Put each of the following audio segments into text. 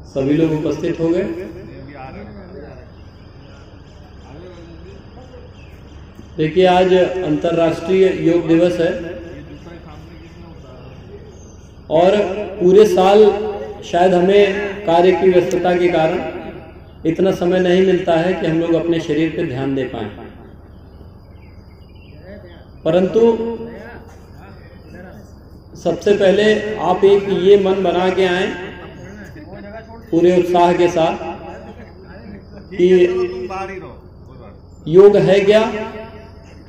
सभी लोग उपस्थित हो गए। देखिए, आज अंतर्राष्ट्रीय योग दिवस है और पूरे साल शायद हमें कार्य की व्यस्तता के कारण इतना समय नहीं मिलता है कि हम लोग अपने शरीर पर ध्यान दे पाएं, परंतु सबसे पहले आप एक ये मन बना के आए पूरे उत्साह के साथ कि योग है क्या।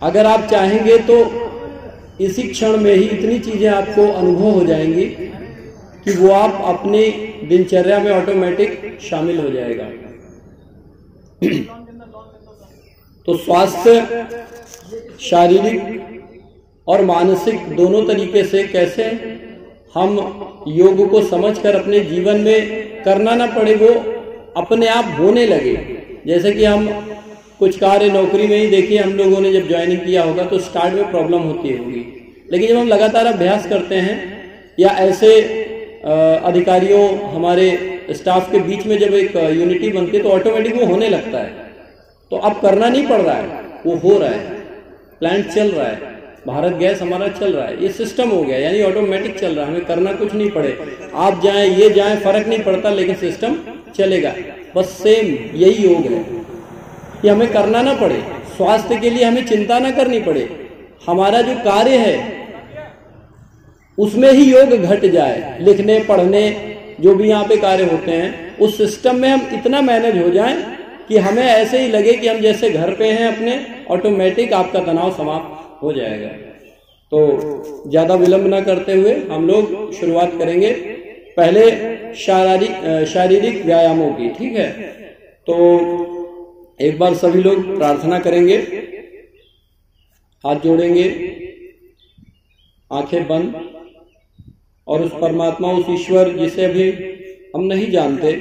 अगर आप चाहेंगे तो इसी क्षण में ही इतनी चीजें आपको अनुभव हो जाएंगी कि वो आप अपनी दिनचर्या में ऑटोमेटिक शामिल हो जाएगा। तो स्वास्थ्य शारीरिक और मानसिक दोनों तरीके से कैसे हम योग को समझकर अपने जीवन में करना ना पड़े, वो अपने आप होने लगे। जैसे कि हम कुछ कार्य नौकरी में ही देखिए, हम लोगों ने जब ज्वाइनिंग किया होगा तो स्टार्ट में प्रॉब्लम होती होगी, लेकिन जब हम लगातार अभ्यास करते हैं या ऐसे अधिकारियों हमारे स्टाफ के बीच में जब एक यूनिटी बनती है तो ऑटोमेटिक वो होने लगता है। तो अब करना नहीं पड़ रहा है, वो हो रहा है। प्लांट चल रहा है, भारत गैस हमारा चल रहा है, ये सिस्टम हो गया, यानी ऑटोमेटिक चल रहा है, हमें करना कुछ नहीं पड़े। आप जाएं ये जाएं फर्क नहीं पड़ता, लेकिन सिस्टम चलेगा। बस सेम यही योग है कि हमें करना ना पड़े, स्वास्थ्य के लिए हमें चिंता ना करनी पड़े, हमारा जो कार्य है उसमें ही योग घट जाए। लिखने पढ़ने जो भी यहाँ पे कार्य होते हैं उस सिस्टम में हम इतना मैनेज हो जाएं कि हमें ऐसे ही लगे कि हम जैसे घर पे हैं अपने, ऑटोमेटिक आपका तनाव समाप्त हो जाएगा। तो ज्यादा विलंब ना करते हुए हम लोग शुरुआत करेंगे पहले शारीरिक व्यायामों की। ठीक है, तो एक बार सभी लोग प्रार्थना करेंगे, हाथ जोड़ेंगे, आंखें बंद, और उस परमात्मा, उस ईश्वर जिसे अभी हम नहीं जानते,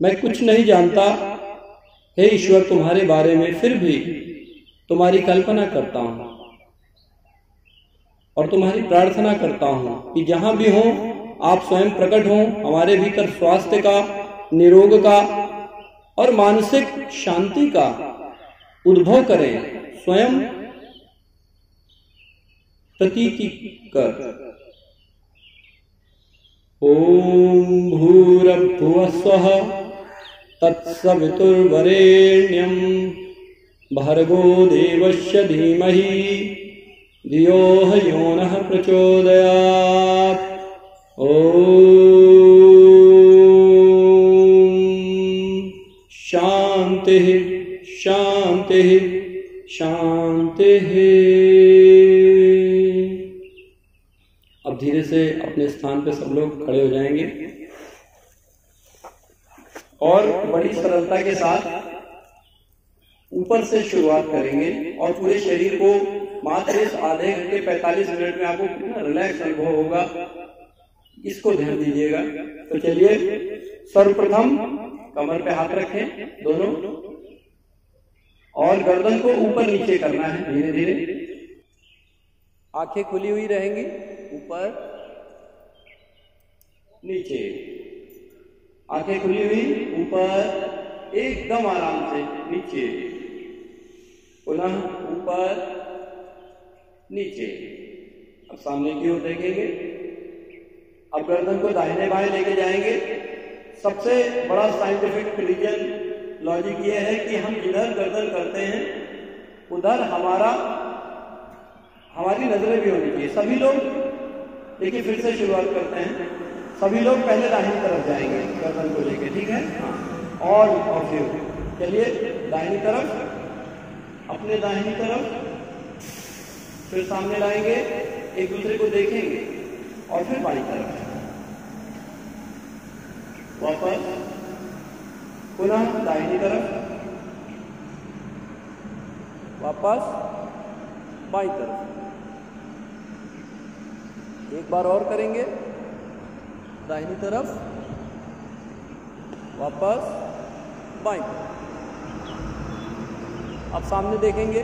मैं कुछ नहीं जानता, हे ईश्वर तुम्हारे बारे में, फिर भी तुम्हारी कल्पना करता हूं और तुम्हारी प्रार्थना करता हूं कि जहां भी हो आप स्वयं प्रकट हो, हमारे भीतर स्वास्थ्य का, निरोग का और मानसिक शांति का उद्भव करें, स्वयं प्रतीति कर। ओम भूरभुवः स्वः तत्सवितुर्वरेण्यं भर्गो देवस्य धीमहि धियो यो नः प्रचोदयात्। ओम शांति शांति शांति। अब धीरे से अपने स्थान पे सब लोग खड़े हो जाएंगे और बड़ी सरलता के साथ ऊपर से शुरुआत करेंगे और पूरे शरीर को मात्र इस आधे घंटे 45 मिनट में आपको कितना रिलैक्स अनुभव होगा, इसको ध्यान दीजिएगा। तो चलिए, सर्वप्रथम कमर पे हाथ रखें दोनों और गर्दन को ऊपर नीचे करना है धीरे धीरे। आंखें खुली हुई रहेंगी, ऊपर नीचे, आंखें खुली हुई, ऊपर, एकदम आराम से नीचे, पुनः ऊपर नीचे। अब सामने की ओर देखेंगे। अब गर्दन को दाहिने बाएं लेके जाएंगे। सबसे बड़ा साइंटिफिक रीजन लॉजिक ये है कि हम जिधर गर्दन करते हैं उधर हमारी नजरें भी होनी चाहिए। सभी लोग देखिए, फिर से शुरुआत करते हैं। सभी लोग पहले दाहिनी तरफ जाएंगे गर्दन को लेके, ठीक है? हाँ, और फिर चलिए दाहिनी तरफ, अपने दाहिनी तरफ, फिर सामने लाएंगे, एक दूसरे को देखेंगे और फिर बाईं तरफ वापस, पुनः दाहिनी तरफ, वापस बाईं तरफ। एक बार और करेंगे, दाहिनी तरफ, वापस बाईं तरफ। अब सामने देखेंगे।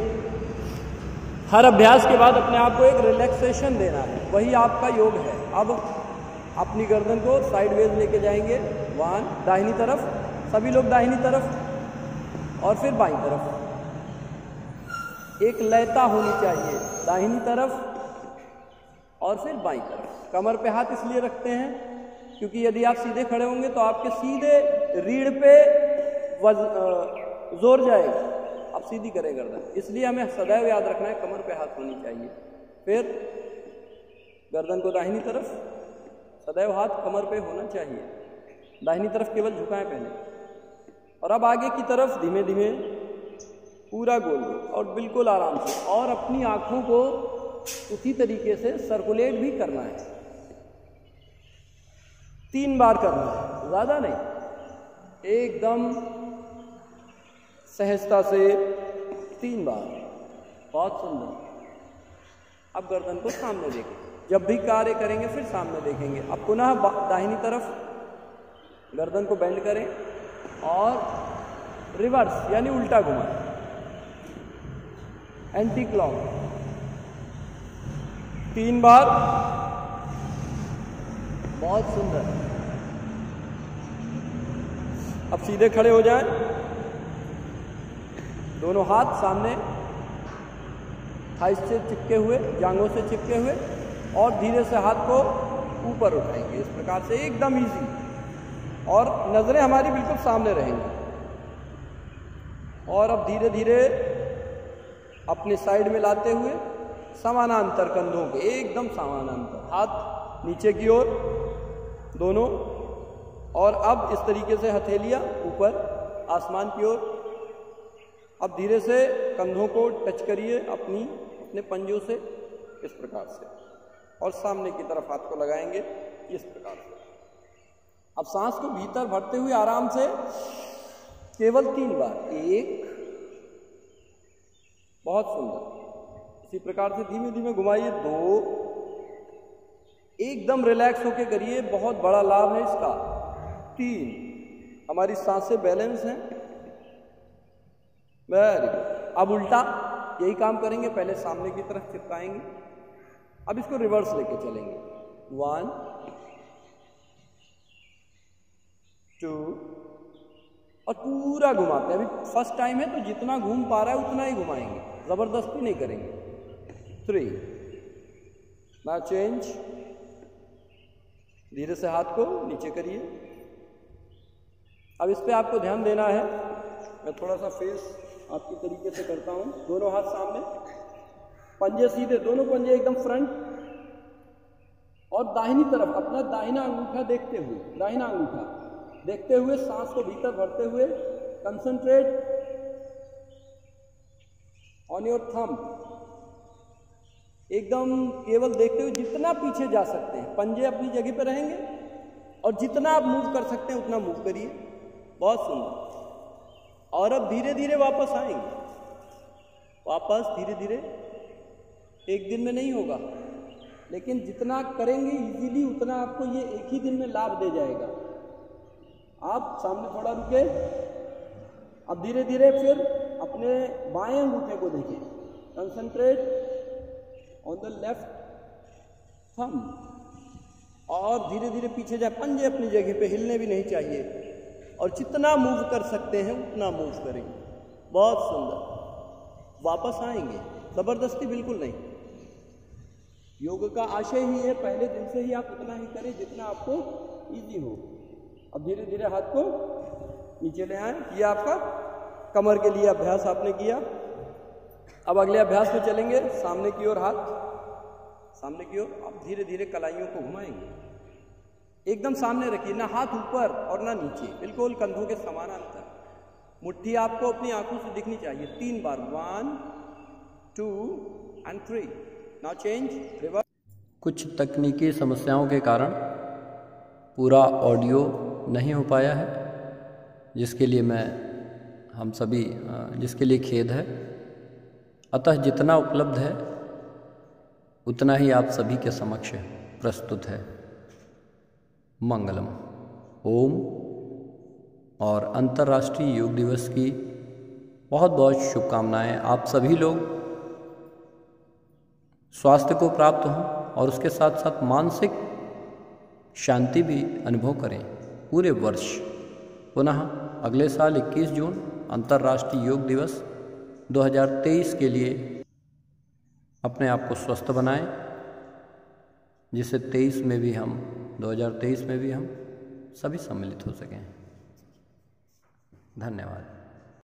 हर अभ्यास के बाद अपने आप को एक रिलैक्सेशन देना है, वही आपका योग है। अब अपनी गर्दन को साइडवेज लेके जाएंगे, 1, दाहिनी तरफ, सभी लोग दाहिनी तरफ और फिर बाईं तरफ। एक लयता होनी चाहिए, दाहिनी तरफ और फिर बाईं तरफ। कमर पे हाथ इसलिए रखते हैं क्योंकि यदि आप सीधे खड़े होंगे तो आपके सीधे रीढ़ पे जोर जाएगा, आप सीधी करें गर्दन, इसलिए हमें सदैव याद रखना है कमर पे हाथ होनी चाहिए। फिर गर्दन को दाहिनी तरफ, सदैव हाथ कमर पे होना चाहिए, दाहिनी तरफ केवल झुकाएं पहले। और अब आगे की तरफ धीमे धीमे पूरा गोल और बिल्कुल आराम से, और अपनी आंखों को उसी तरीके से सर्कुलेट भी करना है। 3 बार करना है, ज़्यादा नहीं, एकदम सहजता से 3 बार। बहुत सुंदर। अब गर्दन को सामने देखें, जब भी कार्य करेंगे फिर सामने देखेंगे। अब पुनः दाहिनी तरफ गर्दन को बेंड करें और रिवर्स यानी उल्टा घुमाएं, एंटी क्लॉक 3 बार। बहुत सुंदर। अब सीधे खड़े हो जाएं, दोनों हाथ सामने थाइस से चिपके हुए, जांघों से चिपके हुए, और धीरे से हाथ को ऊपर उठाएंगे इस प्रकार से, एकदम इजी, और नजरें हमारी बिल्कुल सामने रहेंगी। और अब धीरे धीरे अपने साइड में लाते हुए समानांतर कंधों के, एकदम समानांतर, हाथ नीचे की ओर दोनों, और अब इस तरीके से हथेलियां ऊपर आसमान की ओर। अब धीरे से कंधों को टच करिए अपने पंजों से इस प्रकार से, और सामने की तरफ हाथ को लगाएंगे इस प्रकार से। अब सांस को भीतर भरते हुए आराम से केवल 3 बार, 1, बहुत सुंदर। इसी प्रकार से धीमे धीमे घुमाइए, 2, एकदम रिलैक्स होके करिए, बहुत बड़ा लाभ है इसका। 3, हमारी सांसें बैलेंस हैं। Very good. अब उल्टा यही काम करेंगे, पहले सामने की तरफ चिपकाएंगे, अब इसको रिवर्स लेके चलेंगे, 1, 2, और पूरा घुमाते हैं। अभी फर्स्ट टाइम है तो जितना घूम पा रहा है उतना ही घुमाएंगे, जबरदस्ती नहीं करेंगे। 3, ना चेंज, धीरे से हाथ को नीचे करिए। अब इस पे आपको ध्यान देना है, मैं थोड़ा सा फेस आपकी तरीके से करता हूं। दोनों हाथ सामने, पंजे सीधे, दोनों पंजे एकदम फ्रंट, और दाहिनी तरफ अपना दाहिना अंगूठा देखते हुए, दाहिना अंगूठा देखते हुए, सांस को भीतर भरते हुए, कंसंट्रेट ऑन योर थंब, एकदम केवल देखते हुए, जितना पीछे जा सकते हैं, पंजे अपनी जगह पे रहेंगे, और जितना आप मूव कर सकते हैं उतना मूव करिए। बहुत सुंदर। और अब धीरे धीरे वापस आएंगे, वापस धीरे धीरे, एक दिन में नहीं होगा, लेकिन जितना करेंगे इजीली उतना आपको ये एक ही दिन में लाभ दे जाएगा। आप सामने थोड़ा रुके, अब धीरे धीरे फिर अपने बाएं अंगूठे को देखें, concentrate on the left thumb, और धीरे धीरे पीछे जाए, पंजे अपनी जगह पे हिलने भी नहीं चाहिए, और जितना मूव कर सकते हैं उतना मूव करेंगे। बहुत सुंदर। वापस आएंगे, जबरदस्ती बिल्कुल नहीं। योग का आशय ही है, पहले दिन से ही आप उतना ही करें जितना आपको इजी हो। अब धीरे धीरे हाथ को नीचे ले आए, ये आपका कमर के लिए अभ्यास आपने किया। अब अगले अभ्यास में चलेंगे, सामने की ओर हाथ, सामने की ओर। अब धीरे धीरे कलाइयों को घुमाएंगे, एकदम सामने रखिए, ना हाथ ऊपर और ना नीचे, बिल्कुल कंधों के समानांतर। मुट्ठी आपको अपनी आंखों से दिखनी चाहिए। 3 बार, 1, 2 and 3। Now change, reverse. कुछ तकनीकी समस्याओं के कारण पूरा ऑडियो नहीं हो पाया है, जिसके लिए जिसके लिए खेद है। अतः जितना उपलब्ध है उतना ही आप सभी के समक्ष प्रस्तुत है। मंगलम। ओम। और अंतर्राष्ट्रीय योग दिवस की बहुत बहुत शुभकामनाएं। आप सभी लोग स्वास्थ्य को प्राप्त हों और उसके साथ साथ मानसिक शांति भी अनुभव करें पूरे वर्ष। पुनः अगले साल 21 जून अंतर्राष्ट्रीय योग दिवस 2023 के लिए अपने आप को स्वस्थ बनाएं, जिससे 2023 में भी हम सभी सम्मिलित हो सकें। धन्यवाद।